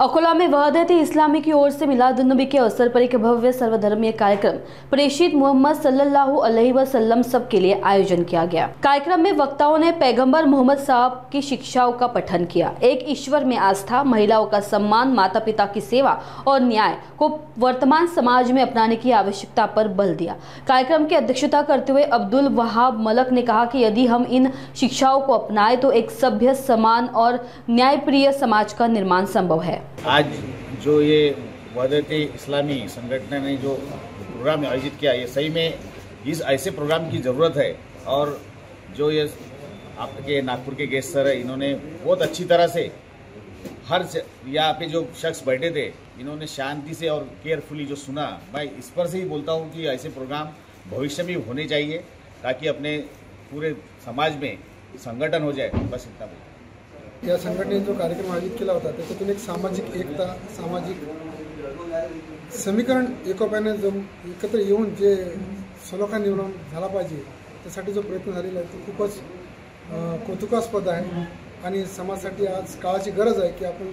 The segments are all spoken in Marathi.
अकोला में वहदत इस्लामी की ओर से मिलादुन्नबी के अवसर पर एक भव्य सर्वधर्मीय कार्यक्रम प्रेषित मोहम्मद सल्लल्लाहु अलैहि वसल्लम सब के लिए आयोजन किया गया। कार्यक्रम में वक्ताओं ने पैगंबर मोहम्मद साहब की शिक्षाओं का पठन किया। एक ईश्वर में आस्था, महिलाओं का सम्मान, माता पिता की सेवा और न्याय को वर्तमान समाज में अपनाने की आवश्यकता पर बल दिया। कार्यक्रम की अध्यक्षता करते हुए अब्दुल वहाब मलक ने कहा कि यदि हम इन शिक्षाओं को अपनाएं तो एक सभ्य, समान और न्यायप्रिय समाज का निर्माण संभव है। आज जो ये वहदत इस्लामी संगठन ने जो प्रोग्राम आयोजित किया, ये सही में इस ऐसे प्रोग्राम की ज़रूरत है। और जो ये आपके नागपुर के गेस्ट सर है, इन्होंने बहुत अच्छी तरह से हर यहाँ पे जो शख्स बैठे थे, इन्होंने शांति से और केयरफुली जो सुना। मैं इस पर से ही बोलता हूँ कि ऐसे प्रोग्राम भविष्य में होने चाहिए ताकि अपने पूरे समाज में संगठन हो जाए। बस इतना बोलता हूँ। या संघटनेने जो कार्यक्रम आयोजित केला होता त्याच्यातून एक सामाजिक एकता, सामाजिक समीकरण एकोप्याने जो एकत्र येऊन जे सलोखा निर्माण झाला पाहिजे त्यासाठी जो प्रयत्न झालेला आहे तो खूपच कौतुकास्पद आहे आणि समाजासाठी आज काळाची गरज आहे की आपण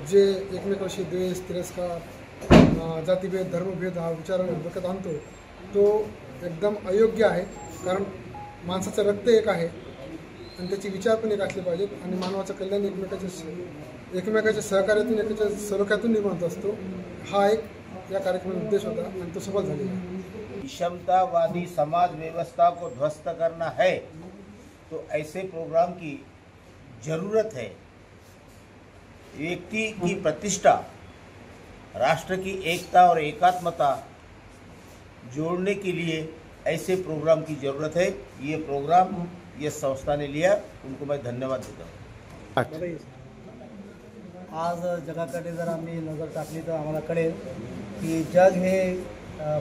जे एकमेकांशी द्वेष, तिरस्कार, जातीभेद, धर्मभेद हा विचार डोक्यात आणतो तो एकदम अयोग्य आहे। कारण माणसाचं रक्त एक आहे आणि त्याचे विचार पण एक असले पाहिजेत आणि मानवाचं कल्याण एकमेकाच्या सहकार्यातून, एकाच्या सलोख्यातून निर्माण होत असतो। हा एक या कार्यक्रमाचा उद्देश होता आणि तो सफल झालेला आहे। विषमतावादी समाज व्यवस्था को ध्वस्त करना है तो ऐसे प्रोग्राम की जरूरत है। व्यक्ति की प्रतिष्ठा, राष्ट्र की एकता और एकात्मता जोड़ने के लिए ऐसे प्रोग्राम की जरूरत है। ये प्रोग्राम ये संस्था ने लिया, उनको मैं धन्यवाद देता हूँ। आज जगाकडे जर आम्ही नजर टाकली तर आम्हाला कळेल की जग हे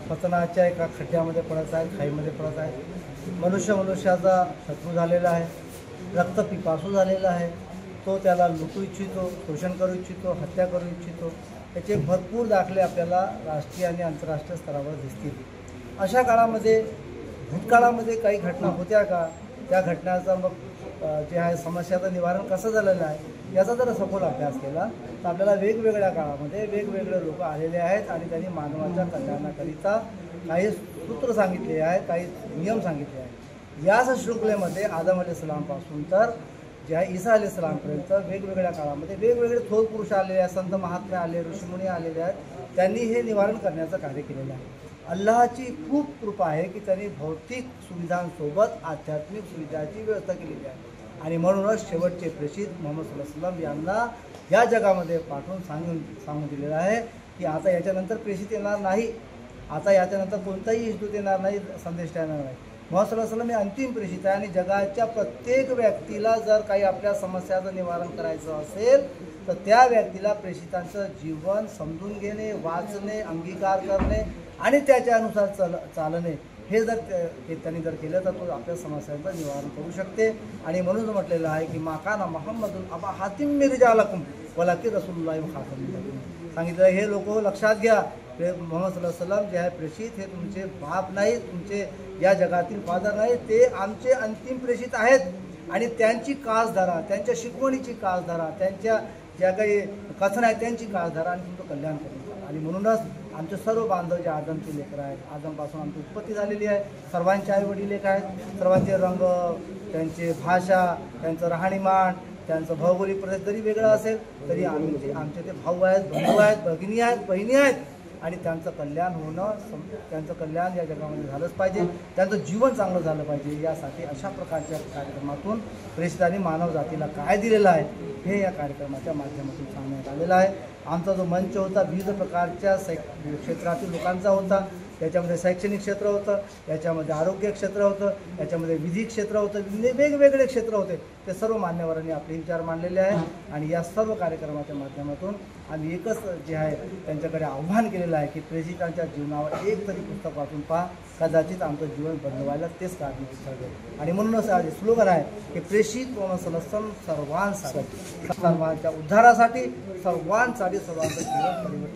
पतनाच्या एका खड्ड्यामध्ये पडत आहे, खाईमध्ये पडत आहे। मनुष्याचा शत्रू झालेला आहे, रक्तपिपासू झालेला आहे। तो त्याला लुटू इच्छितो, शोषण करू इच्छितो, हत्या करू इच्छितो। त्याचे भरपूर दाखले आपल्याला राष्ट्रीय आणि आंतरराष्ट्रीय स्तरावर दिसतील। अशा काळामध्ये भूतकाळामध्ये काही घटना होत्या का? त्या घटनांचा मग जे आहे समस्याचं निवारण कसं झालेलं आहे याचा जर सखोल अभ्यास केला तर आपल्याला वेगवेगळ्या काळामध्ये वेगवेगळे लोक आलेले आहेत आणि त्यांनी मानवाच्या कल्याणाकरिता काही सूत्र सांगितले आहेत, काही नियम सांगितले आहेत। याच शृंखलेमध्ये आदम अलैहिस्सलामपासून तर जे आहे ईसा अलैहिस्सलामपर्यंत वेगवेगळ्या काळामध्ये वेगवेगळे थोर पुरुष आलेले आहेत, संत महात्मे आले, ऋषीमुनी आलेले आहेत। त्यांनी हे निवारण करण्याचं कार्य केलेलं आहे। अल्लाहची खूप कृपा आहे की त्यांनी भौतिक सुविधांसोबत आध्यात्मिक सुविधाची व्यवस्था केलेली आहे आणि म्हणूनच शेवटचे प्रेषित मोहम्मद सल्लल्लाहु अलैहि वसल्लम यांना या जगामध्ये पाठवून सांगून दिलेलं आहे की आता याच्यानंतर प्रेषित येणार नाही, आता याच्यानंतर कोणताही इष्टदूत येणार नाही, संदेश येणार नाही। मोहम्मद सल्लल्लाहु अलैहि वसल्लम हे अंतिम प्रेषित आहे आणि जगाच्या प्रत्येक व्यक्तीला जर काही आपल्या समस्याचं निवारण करायचं असेल तर त्या व्यक्तीला प्रेषितांचं जीवन समजून घेणे, वाचणे, अंगीकार करणे आणि त्याच्यानुसार चालणे हे जर त्यांनी जर केलं तर तो आपल्या समस्यांचं निवारण करू शकते। आणि म्हणून म्हटलेलं आहे की माकाना मुहम्मदुन अबा हातिम मिन रिजालकुम वलाकिन रसूलुल्लाह व खातमुन नबिय्यीन। सांगितलं हे लोक लक्षात घ्या, मोहम्मद सल्लल्लाहु अलैहि वसल्लम जे आहे प्रेषित हे तुमचे बाप नाही, तुमचे या जगातील फादर नाही, ते आमचे अंतिम प्रेषित आहेत आणि त्यांची कास धरा, त्यांच्या शिकवणीची कास धरा, त्यांच्या ज्या काही कथन आहेत त्यांची कास धरा आणि तुमचं कल्याण करा। आणि म्हणूनच आमचे सर्व बांधव जे आदमचे लेकरं आहेत, आदमपासून आमची उत्पत्ती झालेली आहे, सर्वांचे आई वडील एक आहेत, सर्वांचे रंग, त्यांची भाषा, त्यांचं राहणीमान, त्यांचं भौगोलिक प्रदेश जरी वेगळं असेल तरी आमचे ते भाऊ आहेत, बंधू आहेत, भगिनी आहेत, बहिणी आहेत आणि त्यांचं कल्याण होणं, त्यांचं कल्याण या जगामध्ये झालंच पाहिजे, त्यांचं जीवन चांगलं झालं पाहिजे। यासाठी अशा प्रकारच्या कार्यक्रमातून प्रेषितांनी मानव जातीला काय दिलेलं आहे हे या कार्यक्रमाच्या माध्यमातून सांगण्यात आलेलं आहे। आमचा जो मंच होता विविध प्रकारच्या क्षेत्रातील लोकांचा होता। त्याच्यामध्ये शैक्षणिक क्षेत्र होतं, त्याच्यामध्ये आरोग्य क्षेत्र होतं, त्याच्यामध्ये विधी क्षेत्र होतं, वेगवेगळे क्षेत्र होते। ते सर्व मान्यवरांनी आपले विचार मांडलेले आहेत आणि या सर्व कार्यक्रमाच्या माध्यमातून आम्ही एकच जे आहे त्यांच्याकडे आव्हान केलेलं आहे की प्रेषितांच्या जीवनावर एक तरी पुस्तक वाचून पहा, कदाचित आमचं जीवन बदलवायला तेच कारणीभूत ठरेल। आणि म्हणूनच आज स्लोगन आहे की प्रेषित मोहम्मद सल्लल्लाहु अलैहि वसल्लम सर्वांसाठी, सर्वांच्या उद्धारासाठी, सर्वांसाठी, सर्वांचं जीवन परिवर्तन